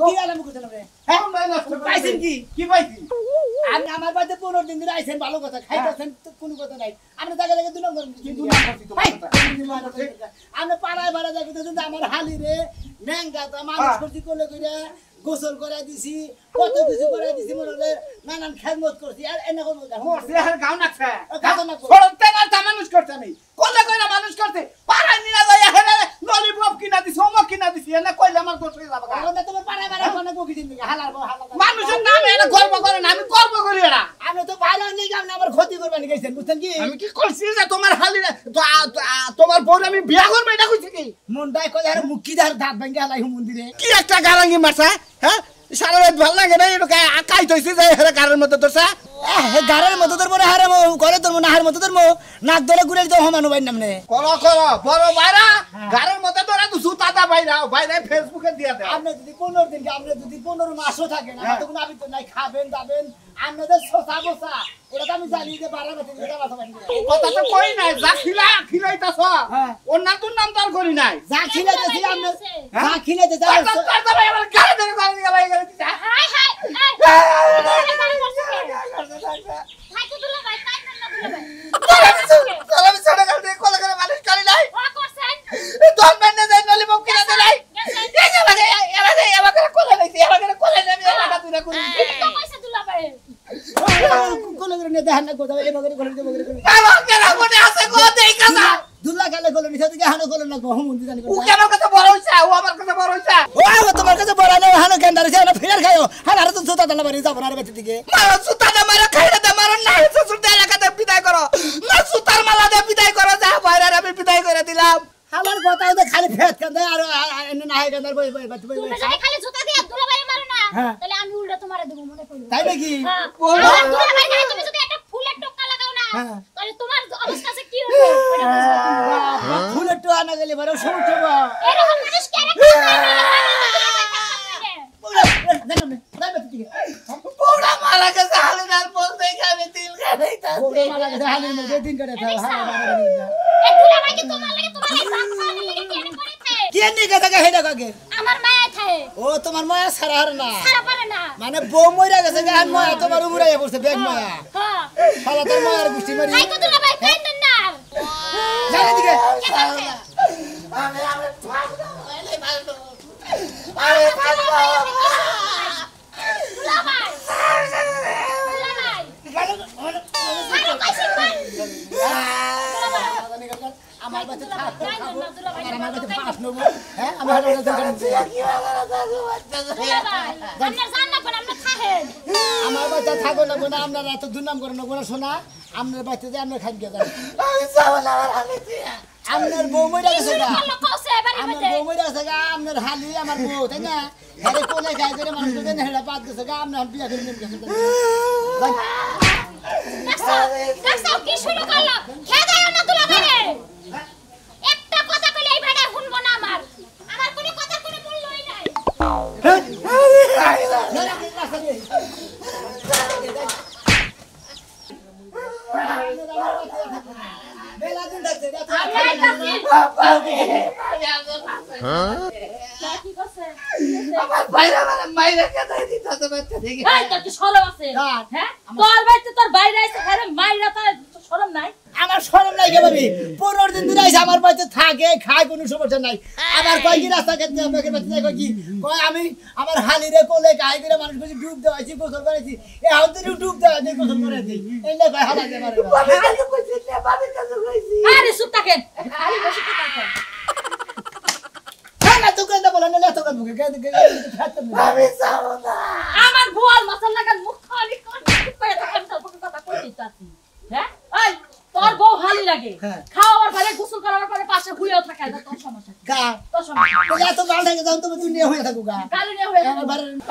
কি আলাম করছিলাম রে হ্যাঁ পাইছেন কি পাইছি আপনি আমার বাড়িতে 15 দিন ধরে আইছেন ভালো কথা খাইতেছেন তো কোনো কথা নাই আপনি জায়গা জায়গা দুই নম্বর আপনি পাড়ায় পাড়ায় দেখতেছেন আমার হালি রে ন্যাংগাটা মানুষ করছি কোলে কইরা গোসল করে দিছি কত কিছু করে দিছি মনে হলে নানান খেদমত করছি আর এনে কোন মরছি আর গাও নাছে সরতে না মানুষ করতে আমি কোলে কইরা মানুষ করতে পাড়ায় নিরা যায় হেরে ললিপপ কিনা দিছি ওমক কিনা দিছি এনে কইলে আমার দোষ হয়ে যাবে ওটা তোমার পাড়ায় পাড়ায় কোন কোকি দিন হালার মানুষের নামে এনে গর্ব করে না আমি গর্ব করি এরা আমি তো ভালো নেই আপনি আমার ক্ষতি করবেন গেছেন বুঝছেন কি আমি কি করছি যে তোমার হালি তোমার বউ আমি বিয়া করব এটা কইছি কি মনটাই কই আর মুক্তিদার দাঁত ভাঙা হালাই মন্দিরে কি একটা গারাঙ্গি মারছা হ্যাঁ সারা রাত ভালো লাগে না এটা কাই তইছে যে হেরা গারের মধ্যে তোরছা গারের মধ্যে তোর মনে হারে করে তোর মনে হার মধ্যে তোর নাক ধরে ঘুরে তো হমানো ভাই নামনে করো বড় বাইরা গারের মধ্যে তোরা তো সুতাটা বাইরা ফেসবুকে দিয়া দে আপনি যদি 15 দিন আপনি যদি 15 মাসও থাকে না তো কোনো আবিত নাই খাবেন দাবেন আপনাদের সোসা বসা এটা তো আমি জানি যে 12 বছর ধরে কথা বলি কথা তো কই নাই যা খিলাইতাছ ওর নাম তোর নাম তার করি নাই যা খিলাইতাছি আপনি যা খিলাইতে যা তার ভাই আমার গারে ধরে গারে হাই হাই ভাই তো দুলা ভাই তাই না দুলা ভাই আমি ছোট কাল থেকে কোলে করে মানুষ করি নাই ও করছেন তোর মেনে দেন নলি মুখ কিনা দেন নাই আমাকে কোলে নাইছি আমাকে কোলে নেবে এটা তুই না করি তো কইছে দুলা ভাই কোলে করে নে দেখান না কথা এবারে কোলে করে আমাকে না মনে আছে গো দেইকা যা দুলা গালে কোলে নিছে তুই হানো কোলে না গহম মন্দি জানি ও আমার কাছে বড় হইছে ও আমার কাছে বড় হইছে ও তোমার কাছে বড় না হানো কেন্দার হইছে না ফের খায়ো হানারে তো সুতা দানা মারি যাব না রে বেটি দিকে মারো সুতা না মারো খাইরে দে মারো না শ্বশুর দে এলাকাতে বিদায় করো না সুতার মালা দে বিদায় করো যা বাইরে আমি বিদায় করে দিলাম আমার কথা তো খালি ফেট কেন আর এনে না হয় কেন বই তুমি খালি জুতা দিয়ে দুলা ভাই মারো না তাহলে আমি উল্টা তোমারে দেব মনে করি তাই নাকি দুলা ভাই না তুমি যদি একটা ফুলের টক্কা লাগাও না তাহলে তোমার অবস্থা কি হবে ফুলের টক্কা না গেলে বড় সমস্যা হবে এরকম মানুষ কেন পোড়া মারা কে হালে নাল বলতে খাবে দিল খাবে তা পোড়া মারা কে হালে মধ্যে দিন করে দাও এ দুলা ভাই কি তোমার লাগে তোমার বাপ খাওয়ার লাগে কেন করেছে কে নি কথা কে হেডা কাকে আমার মায়া থাকে ও তোমার মায়া সারার না সারা পারে না মানে বউ মইরা গেছে গান মায়া তোমার উমরাইয়া পড়ছে বেগ মায়া হ্যাঁ শালা তোর মায়ার গুষ্টি মারি ভাই তো দুলা ভাই কাইন্দেন না জানি দিকে আমি ভাগ দাও এলাই ভাগ দাও আরে ভাগ দাও দুলা ভাই দুলা ভাই ভালো কইছিস ভাই আমার বাচ্চা থাক আমার বাচ্চা পাস নব হ্যাঁ আমার বাচ্চা কি আপনার জান না কোন আমরা থাকেন আমার বাচ্চা থাকো না কোন আপনারা এত দুর্নাম করে না কোন শোনা আপনার বাচ্চা যে আমরা খাই গেছে আমি চাওলা আর হালি দিয়া আপনার বউ মইরা গেছে গা আমার বউ মইরা গেছে গা আপনার হালি আমার বউ তাই না আরে কোনে গায় করে মানুষ দেন হেড়া পাত গেছে গা আপনার বিয়া করে নিয়ে গেছে দেখছো কি শুরু করলো খেদায় না দুলা ভাই একটা কথা কইলে এই ভাড়া শুনবো না আমার কোনো কথা কোনো মূল্যই নাই বেলা দিন দেখতে কি করছে আমার বাইরে মাইরা কেদাই দিতা তো বাচ্চা দেখি এই তোর কি শরম আছে হ্যাঁ তোর বাইতে তোর বাইরে আইছে আরে মাইরা তো শরম নাই আমার শরম নাই কে ভাবি 15 দিন ধরে আইছে আমার বাড়িতে থাকে খায় কোনো সমস্যা নাই আবার কই কি রাস্তা কেটে আমাকে বাচ্চা কই কি কই আমি আমার হালি রে কোলে গায় করে মানুষ কইছি ডুব দেওয়াইছি গোসল করেছি এ হাত ধরে ডুব দেওয়া দেই গোসল করে দেই এই না কই হালা দে পারে আমি কইছি না বাবার কাছে কইছি আরে চুপ থাকেন খালি বসে থাকেন না তো কেন বলেন না তো কেন মুখে আমি যাবো না আমার ভুয়াল মাছার লাগান মুখ খালি করে থাকেন তোর কথা কই দিতাছি হ্যাঁ এই তোর বউ হালি লাগে খাওয়ার পরে গোসল করার পরে পাশে হুইও থাকে না তোর সমস্যা গা তোর সমস্যা তো যা তো বাল থাকে যাও তুমি দুনিয়া হয়ে থাকো গা কালে নিয়ে হয়ে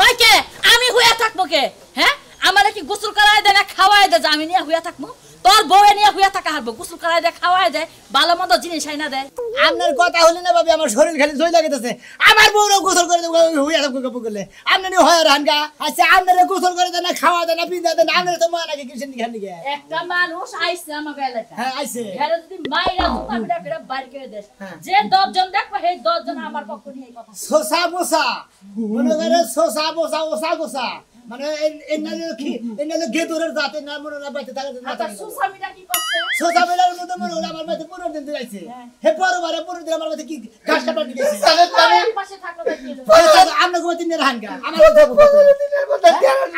ওই কে আমি হুইয়া থাকবো কে হ্যাঁ আমারে কি গোসল করায় দে না খাওয়ায় দে আমি নিয়ে হুইয়া থাকবো তোর বউয়ে নিয়ে হুইয়া থাকা হারবো গোসল করায় দেয় খাওয়ায় দেয় ভালো মন্দ জিনিস আইনা দেয় আপনার কথা হলে না ভাবি আমার শরীর খালি জয় লাগতেছে আমার বউরা গোসল করে দেবো হইয়া থাকবো গপ করলে আপনারই হয় রানগা আচ্ছা আপনারা গোসল করে দেন না খাওয়া দেন না পিন্দা দেন আপনারা তো মা নাকি কিসের নিখান নিকে একটা মানুষ আইছে আমার এলাকায় হ্যাঁ আইছে ঘরে যদি মাইরা জুতা পিটা করে বাইরে করে দেশ যে 10 জন দেখবে সেই 10 জন আমার পক্ষ নিয়ে কথা সোসা বসা মনে করে সোসা বসা ওসা গোসা মানে এনালে গেদরের জাতে না মনে না বাইতে থাকে না আচ্ছা সুসামিটা কি করছে সোসা বেলার মধ্যে মনে হলো আমার বাইতে 15 দিন দিলাইছে হে পরবারে 15 দিন আমার বাইতে কি ঘাস কাটা দিয়েছে পাশে থাকলো দেখি আমরা কত দিনের হাঙ্গা আমার দেখো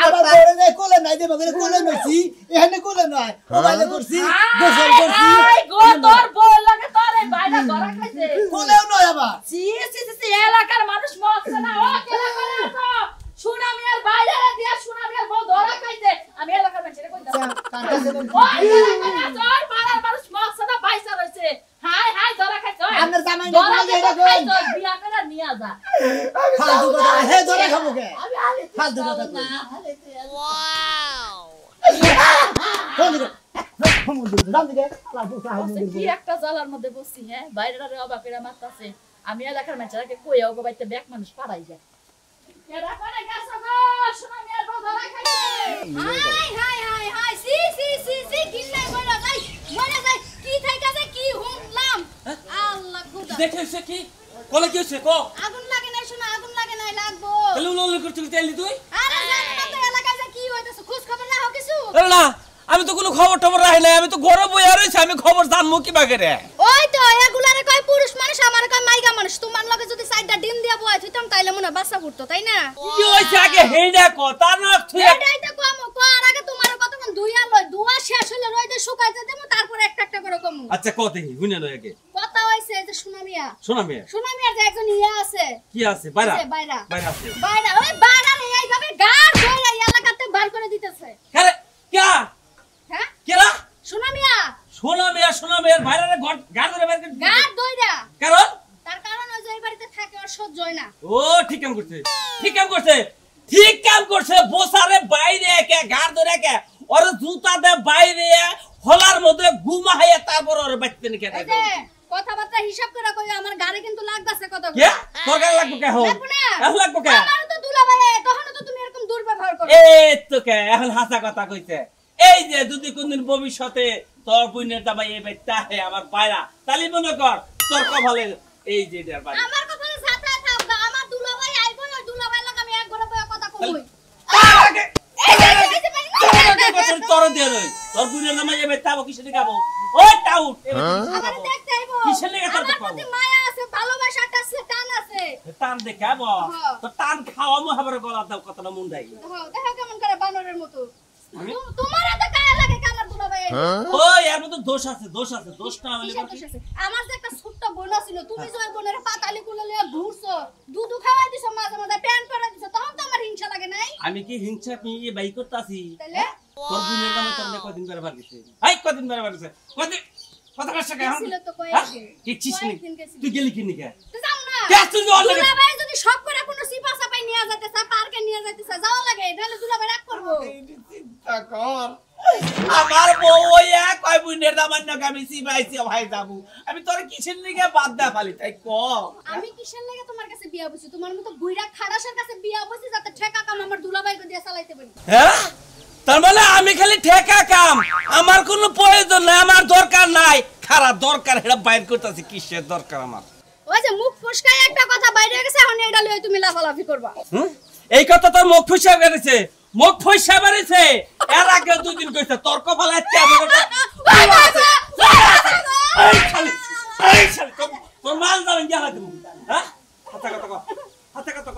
আবার বড় নাই কোলে নাই দেব করে কোলে নইছি এখানে কোলে নাই মোবাইলে করছি গোসল করছি আই গো তোর বল লাগে তোর এই বাইরে ধরা খাইছে কোলেও নয় আবার সি এলাকার মানুষ মরছে না ও কেলা করে আছো সুনামিয়ার বাইরে দিয়া সুনামিয়ার বউ ধরা খাইছে আমি এলাকার মানুষের কইতাছি ওই এলাকার জয় পাড়ার মানুষ মরছে না বাইসা রইছে হাই হাই ধরা খাইছে আপনার জামাই না কোলে এটা কই বিয়া করে নিয়া যা ফালতু কথা হে ধরে খাবো কে আমি আলি ফালতু কথা Wow! কি একটা জালার মধ্যে বসছি হ্যাঁ বাইরের অবাকেরা মারতাছে আমি এলাকার মানুষকে কইয়াও গো বাইতে ব্যাক মানুষ পাড়াই যায় এরা কোনে গেছ গো সুনামিয়ার বউ ধরা খাইছে হাই হাই হাই হাই সি কিল্লাই মরে যাই কি থাইকাছে কি হুমলাম আল্লাহ খুদা দেখেছে কি কলে কি হচ্ছে ক আগুন লাগে না শোনা আগুন লাগে না লাগবো তাহলে উলো করছিস তাইলি তুই আরে জানি না তো এলাকায় যে কি হইতাছে খোঁজ খবর না হোক কিছু আরে না আমি তো কোনো খবর টবর রাখি নাই আমি তো ঘরে বইয়া রইছি আমি খবর জানমু কি বাগে রে ওই তো এগুলারে কয় পুরুষ মানুষ আমার কয় মাইগা মানুষ তোমার লগে যদি সাইডটা ডিম দিয়া বয় থইতাম তাইলে মনে বাচ্চা ফুটতো তাই না কি হইছে আগে হেইডা কথা না তুই এটাই তো কম আর আগে তোমার কতক্ষণ দুইয়া লয় দুয়া শেষ হলে রইতে শুকাইতে দেবো তারপর একটা একটা করে কম আচ্ছা কত হি হুনে লয় আগে কথা হইছে যে সুনামিয়া শোনা যে একজন ইয়া আছে কি আছে বাইরা বাইরা আছে বাইরা ওই বাইরা এইভাবে গাড় ধরে এলাকাতে বার করে দিতেছে আরে কে হ্যাঁ কেরা সুনামিয়া বাইরে গাড় ধরে বাইরে গাড় ধইরা কারণ তার কারণ ওই যে এই বাড়িতে থাকে আর সহ্য হয় না ও ঠিক কাম করছে বসারে বাইরে একে গাড় ধরে একে ওর জুতা দে বাইরে হলার মধ্যে ঘুমাইয়া তারপর ওর বাইতে নিকে এই যে কথাবার্তা হিসাব করে কই আমার গাড়ি কিন্তু লাগতাছে কত কে তোর গাড়ি লাগবে কে হল এখন লাগবে কে আমার তো দুলাভাই তখন তো তুমি এরকম দুর্ব্যবহার করো এই তো কে এখন হাসা কথা কইছে এই যে যদি কোনদিন ভবিষ্যতে তোর বুইনের দাবাই এই বাইতে আহে আমার বাইরা তালি মনে কর তোর কপালে এই যে এর বাড়ি আমার কপালে ছাতা থাকবে আমার দুলাভাই আইবো ওই দুলাভাই লাগা আমি এক ঘরে বসে কথা কই তার আগে তোর দিয়ে রই তোর বুইনের নামে এই বাইতে আবো কিসে দেখাবো ওই টাউট আমার দেখতে আইবো কিসে লেগে তোর আমার প্রতি মায়া আছে ভালোবাসা আছে টান আছে টান দেখাবো তো টান খাওয়ামো হাবার গলা দাও কতটা মুন্ডাই দেখো কেমন করে বানরের মতো তোমার এত গায়ে লাগে কামার দুলাভাই ওই এর মধ্যে দোষ আছে দোষটা হইলে আমার যে একটা ছোট্ট বোন ছিল তুমি যে ওই বোনের পাতালি কুলে লিয়ে ঘুরছো দুধ খাওয়াই দিছো মাঝে মাঝে প্যান পরা দিছো তখন তো আমার হিংসা লাগে নাই আমি কি হিংসা নিয়ে বাই করতাছি তাহলে তোর বোনের নামে তোর কদিন ধরে বার গেছে এই কদিন ধরে বার গেছে কদিন কথা কাছে কে ছিল তো কয়েকদিন কিচ্ছিস নি তুই গেলি কি নিকে তো যাও না কে তুই ওর লাগে দুলাভাই যদি সব করে কোনো সিপা সাপাই নিয়ে যেতে চায় পার্কে নিয়ে যেতে চায় যাও লাগে তাহলে দুলাভাই রাগ করবো চিন্তা কর আমার বউ ওই এক কয় বুনের দামান্য আমি সিবাইছি ভাই যাবো আমি তোর কিসের নিকে বাদ দা ফালি তাই ক আমি কিসের লাগে তোমার কাছে বিয়া বসি তোমার মতো বুইড়া খাড়াসের কাছে বিয়া বসি যাতে ঠেকা কাম আমার দুলাভাইকে দিয়ে চালাইতে পারি হ্যাঁ তার মানে আমি খালি ঠেকা কাম আমার কোনো প্রয়োজন নাই আমার দরকার নাই খারাপ দরকার এটা বাইর করতেছি কিসের দরকার আমার ওই যে মুখ ফসকায় একটা কথা বাইরে গেছে এখন এটা লই তুমি লাফালাফি করবা এই কথা তোর মুখ ফুসা বেরিয়েছে এর আগে দুদিন কইছে তর্ক ফলাইতে তোর মাল যাবেন গেলা দেবো হ্যাঁ হাতে কথা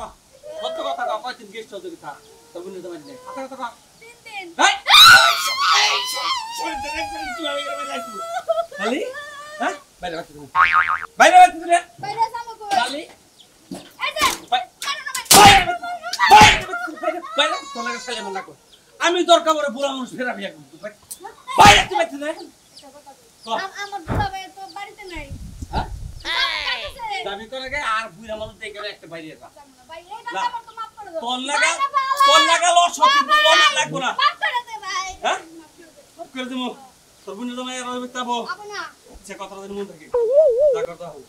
কয়দিন গেস্ট হতে কথা তোর বুনে দেবেন হাতে কথা 3 দিন খালি হ্যাঁ বাইরে বাইরে যাবো কই খালি এই যে আমি দরকার পড়ে বুড়া মানুষ ফেরা বিয়া করবো বাইরে তুই বাইতে দে আমার দুলাভাই তো বাড়িতে নাই দাবি করে গে আর বুড়া মানুষ দেখে একটা বাইরে যা ভাই এইটা আমার তো মাফ করে দাও তোর লাগা লস হতে বলো না লাগবো না মাফ করে দে ভাই হ্যাঁ করে দেবো তোর বোনের জামাই আর ওই তাবো আবো না সে কথাটা যেন মন থাকে যা করতে হবে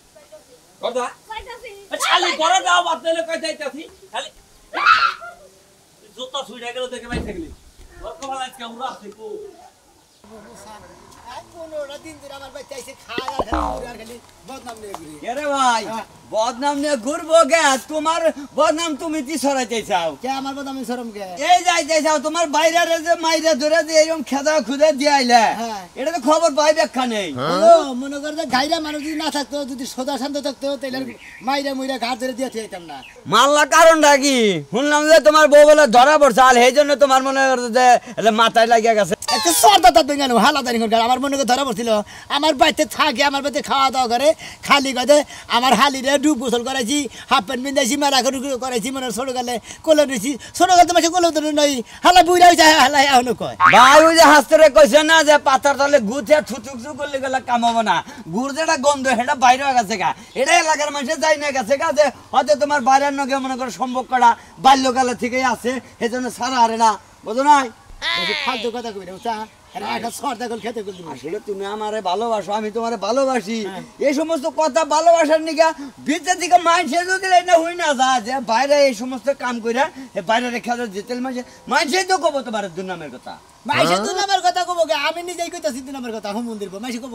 করদা কইতাছি খালি করে দাও বাদ দিলে কই যাইতাছি খালি জুতা ছুঁড়ে গেল দেখে ভাই থাকলি ওর কপাল আজকে উড়া দেখো আর 15টা দিন ধরে আমার বাচ্চা এসে খায় আর খালি আর খালি বদনাম নিয়ে ঘুরি আরে ভাই বদনাম নিয়ে ঘুরবো গে তোমার বদনাম তুমি কি ছড়াইতে চাও কে আমার বদনাম শরম কে এই যাইতে চাও তোমার বাইরে যে মাইরে ধরে দিয়ে এরকম খেদা খুদে দিয়ে আইলে হ্যাঁ। এটা তো খবর পাই ব্যাখ্যা নেই হ্যালো মনে করে যে গাইরা মানুষ যদি না থাকতো যদি সোজা শান্ত থাকতো তাহলে মাইরা মুইরা ঘাট ধরে দিয়ে যেতাম না মাল্লা কারণটা কি শুনলাম যে তোমার বউ বলে ধরা পড়ছে আর সেই জন্য তোমার মনে করছে যে এটা মাথায় লাগিয়া গেছে একটা সর্দা তার বেঙ্গানো হালাদানি করে আমার মনে করে ধরা পড়ছিল আমার বাড়িতে থাকে আমার বাড়িতে খাওয়া দাওয়া করে খালি কথা আমার হালিরে ডুব গোসল করাইছি হাফ প্যান্ট পিন্ধাইছি মেলা করাইছি মানে ছোটো গালে কোলে নিয়েছি ছোটো গাল তো মাসে কোলে তো নই হালা বুড়া হয়েছে হালা এখনো কয় ভাই ওই যে হাসতে কইছে না যে পাতার তলে গুছে থুচুকচু করলে গেলে কাম হবে না গুড় যেটা গন্ধ সেটা বাইরে হয়ে গেছে গা এটা এলাকার মানুষের যাই না গেছে গা যে হয়তো তোমার বাইরের নগে মনে করো সম্ভব করা বাল্যকালে থেকেই আছে সেজন্য সারা হারে না বুঝো নাই ফালতু কথা কই রে একটা সর্দা গোল খেতে গেল আসলে তুমি আমারে ভালোবাসো আমি তোমারে ভালোবাসি এই সমস্ত কথা ভালোবাসার নিকা ভিতর থেকে মাইন্ডে যদি না হই না যা যে বাইরে এই সমস্ত কাম কইরা বাইরে রেখা যেতে মাইন্ডে তো কব তোমার দুর্নামের কথা মাইসে তুই নামের কথা কব গে আমি নিজেই কইতাছি তুই নামের কথা হুম মন্দির মাইসে কব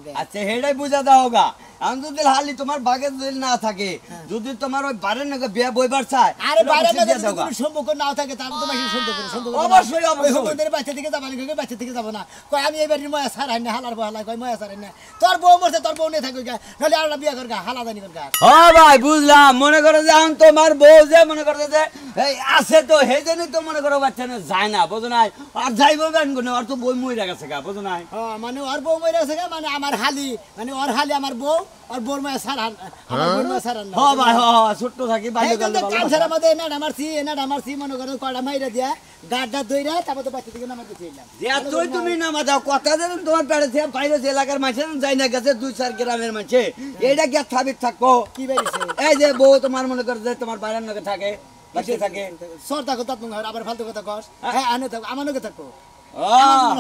গে আচ্ছা হেডাই বুঝা দাও গা আমি যদি হালি তোমার বাগে যদি না থাকে যদি তোমার ওই বাইরের নাকি বিয়া বইবার চায় আরে বাইরে না যদি কোনো সম্পর্ক না থাকে তাহলে তো মাইসে সম্পর্ক অবশ্যই, অবশ্যই। হুম মন্দিরের বাচ্চা থেকে যাবা নাকি বাচ্চা থেকে যাব না কই আমি এই বাড়ির ময়া সারাই না হালার হালা কই ময়া সারাই না তোর বউ মরছে তোর বউ নেই থাকবে গা নালে আর বিয়া কর গা হালা দানি কর গা ও ভাই বুঝলাম মনে করো যে এখন তোমার বউ যে মনে করো যে এই আছে তো সেই জন্যই তো মনে করো বাচ্চা না যায় না বুঝো নাই আর যাইবো গান কোনো আর তো বই মইরা গেছে গা বুঝো নাই মানে ওর বউ মরে আছে গা মানে আমার হালি মানে ওর হালি আমার বউ আর বউর ময়া সারান আমার বউর ময়া সারান না হ ভাই হ ছোট্ট থাকি বাইরে গেলে কাল ছাড়া মধ্যে না মারছি মনে করো কয়টা মাইরা দিয়া গাড্ডা দইরা তারপর তো বাচ্চা থেকে নামাতে চাইলাম যে তুই নামা দাও কথা যেন তোমার পেড়ে থেকে বাইরে যে এলাকার মাঝে যাই না গেছে 2-4 গ্রামের মাঝে এইটা কি সাবিত থাকো কি বেরিয়েছে এই যে বউ তোমার মনে করে যে তোমার বাইরের নগে থাকে বাচ্চা থাকে সর্দা কথা তুমি আবার ফালতু কথা কস হ্যাঁ আনে থাকো আমার নগে থাকো ও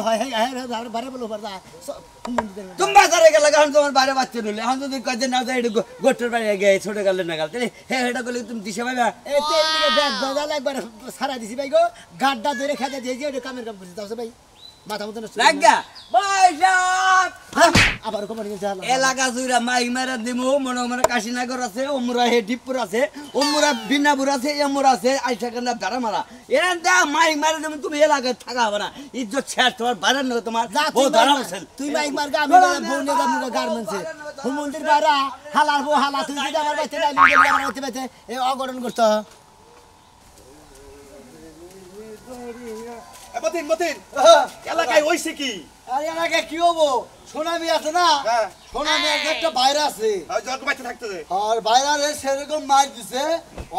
হয় হ্যাঁ হ্যাঁ বারে বলো বারদা তুমি বাজারে গেলে এখন তোমার বাইরে বাচ্চা নিলে এখন যদি কয় যে না যাই গোটের বাইরে গে ছোট গেলে না গেল তাহলে হ্যাঁ এটা করলে তুমি দিশে পাইবা এই তেল দিকে ব্যাগ বাজাল একবার সারা দিছি ভাই গো গাড্ডা ধরে খেতে দিয়েছি ওটা কামের কাম করছি তাও ভাই মাথা মতো লাগা ভাই সাহেব আবার কোম্পানি গেছে এলাকা জুড়া মাইক মারা দিমু মনে মনে কাশীনগর আছে ওমরা হে ডিপুর আছে ওমরা বিনাপুর আছে এমর আছে আইসাকান্দা দাঁড়া মারা এরা দা মাইক মারা দিমু তুমি এলাকায় থাকা হবে না ইজ্জত ছেড় তোমার বাইরে নয় তোমার ও দাঁড়া বসেন তুই মাইক মার গা আমি বউ নিয়ে যাবো গার্মেন্টসে হুমন্দির বাইরা হালার বউ হালা তুই যদি আমার বাচ্চা ডাইলি আমার বাচ্চা বাচ্চা এই অগরণ করতো মতিন মতিন এলাকায় হইছে কি আরে এলাকায় কি হবো সোনামি আছে না সোনামি একটা বাইরে আছে জল বাচ্চা থাকতে দে আর বাইরে সেরকম মার দিছে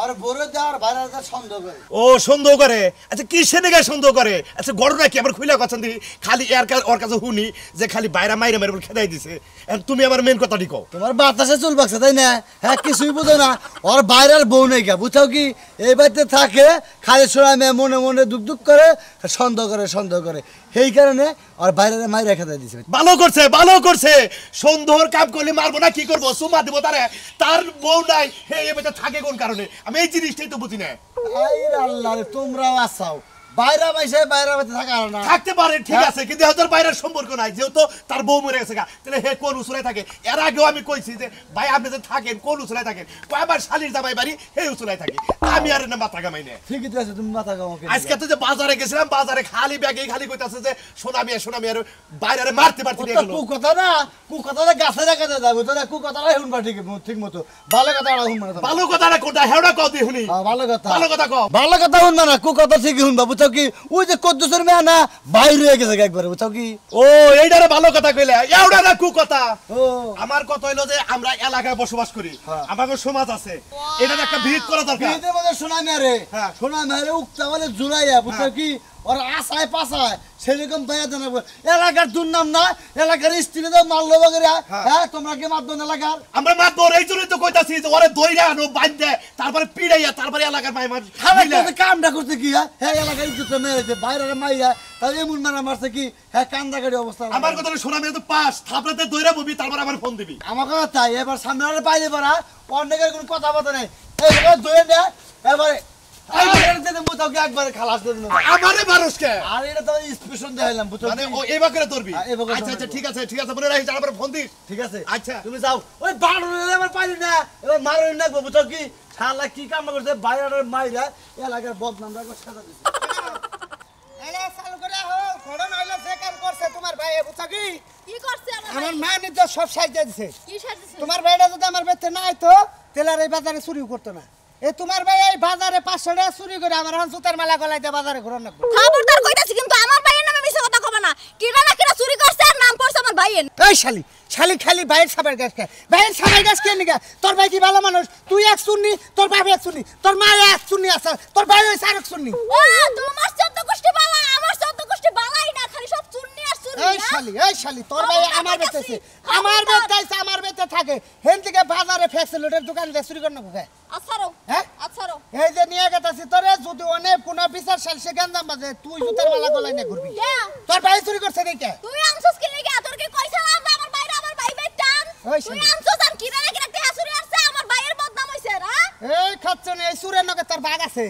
আর বড় দেওয়ার বাইরে সন্দেহ করে ও সন্দেহ করে আচ্ছা কি সেনেগায় সন্দেহ করে আচ্ছা ঘটনা কি আমার খুইলা কথা দি খালি ওর কাছে শুনি যে খালি বাইরে মাইরে মাইরে বলে খেদাই দিছে তুমি আমার মেন কথাটি কও তোমার বাতাসে চুল বাকছে তাই না হ্যাঁ কিছুই বুঝো না ওর বাইরের বউ নেই গা বুঝাও কি এই বাড়িতে থাকে খালি সোনামি মনে মনে দুঃখ দুঃখ করে সন্দেহ করে সেই কারণে আর বাইরে মাইরে খেদাই দিছে ভালো করছে সন্দেহর কাম করলে মারবো না কি করবো সুমা দিব তার বউ নাই হে এ বেটা থাকে কোন কারণে আমি এই জিনিসটাই তো বুঝি না আল্লাহ তোমরাও আসাও বাইরে মাইসে বাইরে থাকা না থাকতে পারে ঠিক আছে কিন্তু তোর বাইরের সম্পর্ক নাই যেহেতু তার বউ মরে গেছে গা তাহলে হে কোন উসুলায় থাকে এর আগেও আমি কইছি যে ভাই আপনি যে থাকেন কোন উসুলায় থাকেন কয়বার শালির জামাই বাড়ি হে উসুলায় থাকে আমি আর না মাথা কামাই না ঠিকই তো আছে তুমি মাথা কামাও আজকে তো যে বাজারে গেছিলাম বাজারে খালি ব্যাগে খালি কইতাছে যে সোনামি আর বাইরে মারতে নিয়ে গেল কুকথাটা গাছে রাখা যাবে তোরা কুকথাটা শুনবা ঠিক মতো ভালো কথাটা শুনবা না ভালো কথাটা কোনটা হেওড়া কও দি শুনি ভালো কথা কও ভালো কথা শুনবা না কুকথা ঠিকই শুনবা বুঝছো কি ওই যে কদ্দুসের মেয়ে না বাইরে হয়ে গেছে একবারে বুঝছো কি ও এইটারে ভালো কথা কইলে এওড়া না কথা ও আমার কথা হইলো যে আমরা এলাকায় বসবাস করি আমাদের সমাজ আছে এটার একটা ভিত করা দরকার বিয়েতে মধ্যে সোনা মেরে হ্যাঁ। সোনা মেরে উক্তা বলে জুড়াইয়া বুঝছো কি ওর আশায় পাশায় সেরকম দয়া জানাবো এলাকার দুর্নাম না এলাকার স্ত্রী তো মারলো বগেরা হ্যাঁ তোমরা কি মারদন এলাকার আমরা মাত্র এই জন্যই তো কইতাছি যে ওরে দইরা আনো বাঁধে তারপরে পিড়াইয়া তারপরে এলাকার মাই মার কামটা করতে কি হ্যাঁ এলাকার ইজ্জত মেরেছে বাইরে মাইয়া তাই এমন মারা মারছে কি হ্যাঁ কান্দাকারি অবস্থা আমার কথা শোনা মেয়ে তো পাস থাপড়াতে দইরা ববি তারপর আমার ফোন দিবি আমার কথা তাই এবার সামনে আর বাইরে পারা অনেকের কোনো কথা বলতে নেই এইবার দইয়ে দেয় এবারে একবারে খালাস করে দেবো আমারে মানুষকে আর এটা তো স্পেশন দেখাইলাম বুঝছো মানে ও এইবার করে ধরবি হ্যাঁ, এইবার করে আচ্ছা ধরবো। ঠিক আছে মনে রাখিস আমার ফোন দিস ঠিক আছে আচ্ছা তুমি যাও ওই বাড়ুরে আমার পাইলি না এবার মারুন না বুঝছো কি শালা কি কাম করছে বাইরের মাইরা এলাকার বদনাম রাখো সাজা দিছে এলা চালু করে হো ঘটনা হইলো যে কাম করছে তোমার ভাই বুঝছো কি কি করছে আমার মা নি তো সব সাইজা দিছে কি সাজছে তোমার ভাইটা যদি আমার বেতে নাই তো তেলার এই বাজারে চুরি করতো না এ তোমার ভাই এই বাজারে 500 টাকা চুরি করে আমার এখন জুতার মালা গলাইতে বাজারে ঘুরে না খবরদার কইতাছি কিন্তু আমার ভাইয়ের নামে মিছা কথা কবে না কিরা না কিরা চুরি করছে আর নাম পড়ছে আমার ভাইয়ের এই শালি শালি খালি ভাইয়ের সাবের গাছ খায় ভাইয়ের সাবের গাছ কে নিগা তোর ভাই কি ভালো মানুষ তুই এক শুননি তোর বাবা এক শুননি তোর মা এক শুননি আছে তোর ভাই ওই সারক শুননি ও তোমার 14 গোষ্ঠী বালা আমার 14 গোষ্ঠী বালাই না খালি সব চুন্নি আর চুন্নি এই শালি তোর ভাই আমার বেতেছে আমার বেতে থাকে হেন থেকে বাজারে ফ্যাসিলিটির দোকান দিয়ে চুরি করে না কোথায় আছারো হ্যাঁ আছারো এই যে নিয়ে গেতাছি তোরে যদি অনেক কোন বিচার সালসে গান্দাম বাজে তুই জুতার মালা গলায় না ঘুরবি তোর ভাই চুরি করছে দেখে তুই আনছস কি লাগা তোর কি কইছালাম যে আমার ভাইরা আমার ভাই বেটান ওই তুই শালি। আনছস আর কিরা না কিরা টেহা চুরি আসছে আমার ভাইয়ের বদনাম হইছে রা এই খাচ্ছনে এই সুরের নগে তোর বাঘ আছে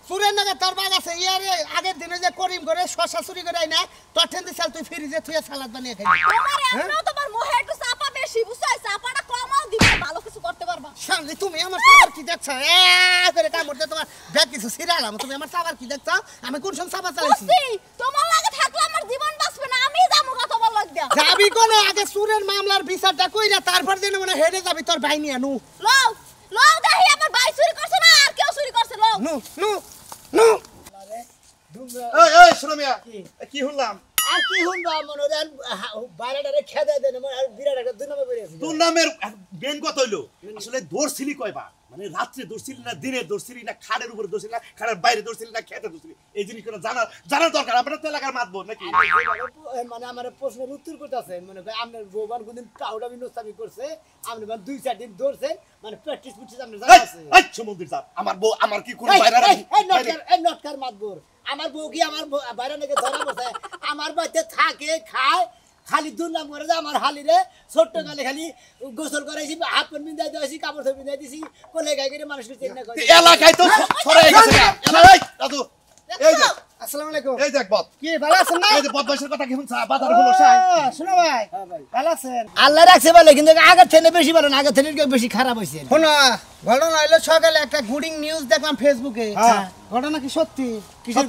সুরের নগে তোর বাঘ আছে ইয়ারে আগের দিনে যে করিম করে শশা চুরি করে আই না তোর ঠেন দিছাল তুই ফ্রিজে তুই সালাদ বানিয়ে খাই তোমার এমনও তোমার মোহে একটু চাপা বেশি বুঝছাই চাপাটা কমাও দিবে ভালো কিছু করতে পারবা শালি তুমি আমার সাবার কি দেখছ করে কাম করতে তোমার ব্যাগ কিছু সিরালাম তুমি আমার সাবার কি দেখছ আমি কোন সব সাবার চালাইছি বুঝছি তোমার লাগে থাকলে আমার জীবন বাঁচবে না আমি যামু কথা বল লাগিয়া যাবি কোনে আগে সুরের মামলার বিচারটা কইরা তারপর দিনে মনে হেডে যাবি তোর ভাই নিয়ে নু লও লও দেখি আমার ভাই চুরি করছে না আর কেউ চুরি করছে লও নু নু নু এই শোনা মিয়া কি শুনলাম আর কি হুনবা মনে দেন বাইরেটারে খেদা দেন আর বিরাট একটা দুই নম্বর বেরিয়েছে তোর নামের বেন কত হইলো আসলে দৌড়ছিলি কয়বার মানে রাত্রে দৌড়ছিলি না দিনে দৌড়ছিলি না খাড়ের উপরে দৌড়ছিলি না খাড়ের বাইরে দৌড়ছিলি না খেতে দৌড়ছিলি এই জিনিসগুলো জানা দরকার আপনার তো এলাকার মাতবো নাকি মানে আমার প্রশ্নের উত্তর করতেছে মনে করেন আপনার বউবান কোনদিন কাউডা বিনস্তাবি করছে আপনি মানে 2-4 দিন দৌড়ছেন মানে প্র্যাকটিস করছে আপনি জানা আছে এই সমুদ্র স্যার আমার বউ আমার কি কোন বাইরে এই নটকার মাতবর আমার বউ কি আমার বাইরে নাকি ধরা বসে আমার বাড়িতে থাকে খায় খালি দুর্নাম করে যে আমার হালিরে ছোট্ট কালে খালি গোসল করাইছি হাত পা বিন্দাই দিয়েছি কাপড় সব বিন্দাই দিছি কোলে গাই করে মানুষকে চিন্তা করে এলাকায় তো ছড়াই গেছে এই দাদু এই যে আসসালামু আলাইকুম এই দেখ বদ কি ভালো আছেন না এই যে বদমাশের কথা কি শুনছ বাজার হলো সাই শোনো ভাই ভালো আছেন আল্লাহ রাখছে ভালো কিন্তু আগের থেকে বেশি ভালো না আগের থেকে বেশি খারাপ হইছে শোনো ঘটনা হইলো সকালে একটা গুডিং নিউজ দেখলাম ফেসবুকে ঘটনা কি সত্যি কিসের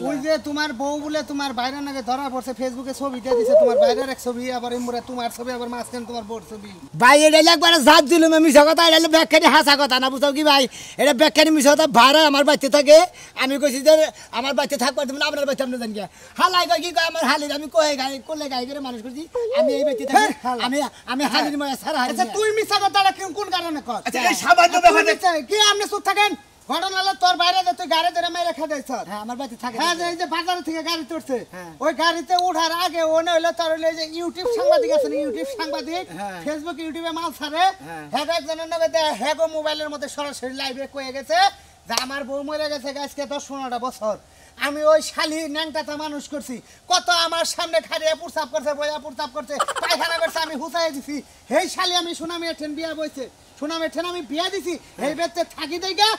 ওই যে তোমার বউ বলে তোমার বাইরে নাকি ধরা পড়ছে ফেসবুকে ছবি দিয়ে দিছে তোমার বাইরের এক ছবি আবার এমরে তোমার ছবি আবার মাঝখানে তোমার বউর ছবি ভাই এটা একবার জাত দিল মিছা কথা এটা ব্যাখ্যানি হাসা কথা না বুঝাও কি ভাই এটা ব্যাখ্যানি মিছা কথা ভাড়া আমার বাড়িতে থাকে আমি কইছি যে আমার বাড়িতে থাকবার তুমি আপনার বাড়িতে আপনি জানি হালাই কই কি কয় আমার হালির আমি কয়ে গাই কোলে গাই করে মানুষ করছি আমি এই বাড়িতে থাকি আমি হালির ময়া সারা হালি আচ্ছা তুই মিছা কথাটা কোন কারণে কর আচ্ছা এই সামান্য ব্যাপারে কি আপনি চুপ থাকেন ঘটনা হলো তোর বাইরে যে তুই গাড়ি ধরে মেরে খেয়ে দিয়েছ হ্যাঁ আমার বাড়িতে থাকে হ্যাঁ এই যে বাজার থেকে গাড়ি তুলছে ওই গাড়িতে ওঠার আগে ওনে হইলো তোর হইলো যে ইউটিউব সাংবাদিক আছে না ইউটিউব সাংবাদিক ফেসবুক ইউটিউবে মাল ছাড়ে হ্যাঁ একজনের নামে হ্যাগো মোবাইলের মধ্যে সরাসরি লাইভে কয়ে গেছে যে আমার বউ মরে গেছে আজকে 10-15টা বছর আমি ওই শালি ন্যাংটাটা মানুষ করছি কত আমার সামনে খাড়িয়ে প্রস্তাব করছে বইয়া প্রস্তাব করছে পায়খানা করছে আমি হুঁচাই দিছি এই শালি আমি সুনামি এঠেন বিয়া বইছে সুনামি এঠেন আমি বিয়া দিছি এই বেতে থাকি দেইগা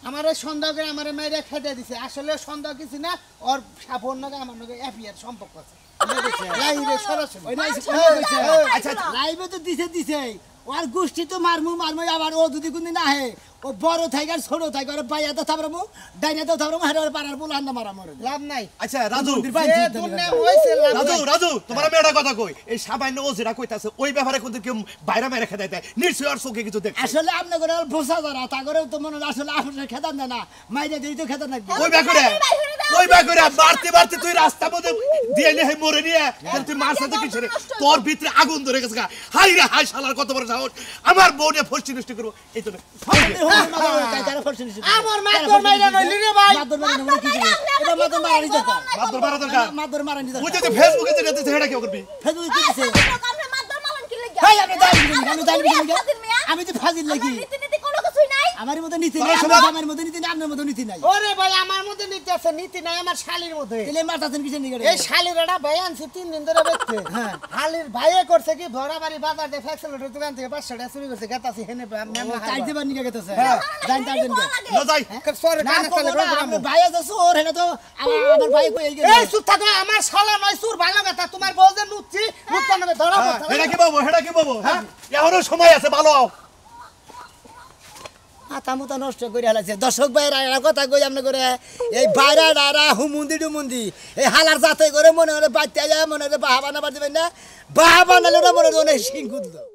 আমার সন্দেহ করে আমার মেয়েরা খেতে দিছে আসলে সন্দেহ কিছু না ওর সাপোর নগে আমার নগে এফআইআর সম্পর্ক আছে লাইভে সরাসরি আচ্ছা লাইভে তো দিছে ওর গোষ্ঠী তো মারমু আবার ও যদি কোনদিন না হে ও বড় থাকে আর ছোট থাকে আর বাইয়া তো থাবরামু ডাইনা তো থাবরামু হারে পাড়ার বল আন্না মারা মরে লাভ নাই আচ্ছা রাজু রাজু তোমার আমি একটা কথা কই এই সামান্য ও যেটা কইতাছে ওই ব্যাপারে কোন কেউ বাইরে মেরে খেদাই দেয় নিশ্চয়ই আর চোখে কিছু দেখছে আসলে আপনি করে বোঝা যারা তা করে তো মনে আসলে আপনার খেদান দেয় না মাইরে দিই তো খেদান না ওই ব্যাপারে ওই বা করে মারতে মারতে তুই রাস্তা মধ্যে দিয়ে নিয়ে মরে নিয়ে তুই মারছ তো কিছু রে তোর ভিতরে আগুন ধরে গেছে হাই রে হাই শালার কত বড় সাহস আমার বউ নিয়ে ফষ্টি নষ্ট করবো এই তো আমার মাদর মাইরা নইলি রে ভাই মাদর মাইরা নইলি কি এটা মাদর মারানি দরকার মাদর মারা দরকার মাদর মারানি দরকার তুই যদি ফেসবুকে যেতে সেটা কি করবি ফেসবুকে কি দিছে আপনি মাদর মারলেন কি লাগি ভাই আপনি জানি আমি তো ফাজিল লাগি নীতি নীতি কোনো কিছুই নাই আমার মধ্যে নীতি নাই আমার মধ্যে নীতি নাই আপনার মধ্যে নীতি নাই ওরে ভাই আমার মধ্যে নীতি আছে নীতি নাই আমার শালির মধ্যে তাহলে মারতাছেন কিসের নিগড়ে এই শালির এটা ভাই আনছে 3 দিন ধরে বেচছে হ্যাঁ। শালির ভাইয়ে করছে কি ভরাবাড়ি বাজার দিয়ে ফ্যাক্সিলিটির দোকান থেকে 500 টাকা চুরি করছে গেতাছি হেনে তাই দিবার নিগে গেতেছে হ্যাঁ। জান তার জন্য না যাই সরে না কানে চলে আমার ভাই আছে ওর হেনা তো আমার ভাই কই গেল এই চুপ থাকো আমার শালা নয় সুর ভালো কথা তোমার বউ যে নুচ্ছি নুচ্ছা নেবে ধরা পড়ছে হেডা কি বাবু হ্যাঁ এখনো সময় আছে ভালো মাথা মুতা নষ্ট করে হালাইছে দর্শক ভাইরা এরা কথা কই আপনি করে এই বাইরা ডারা হুমুন্দি ডুমুন্দি এই হালার জাতে করে মনে হয় বাচ্চা যায় মনে হয় বাহা বানাবার দিবেন না বাহা বানালে মনে হয় সিং খুঁজলো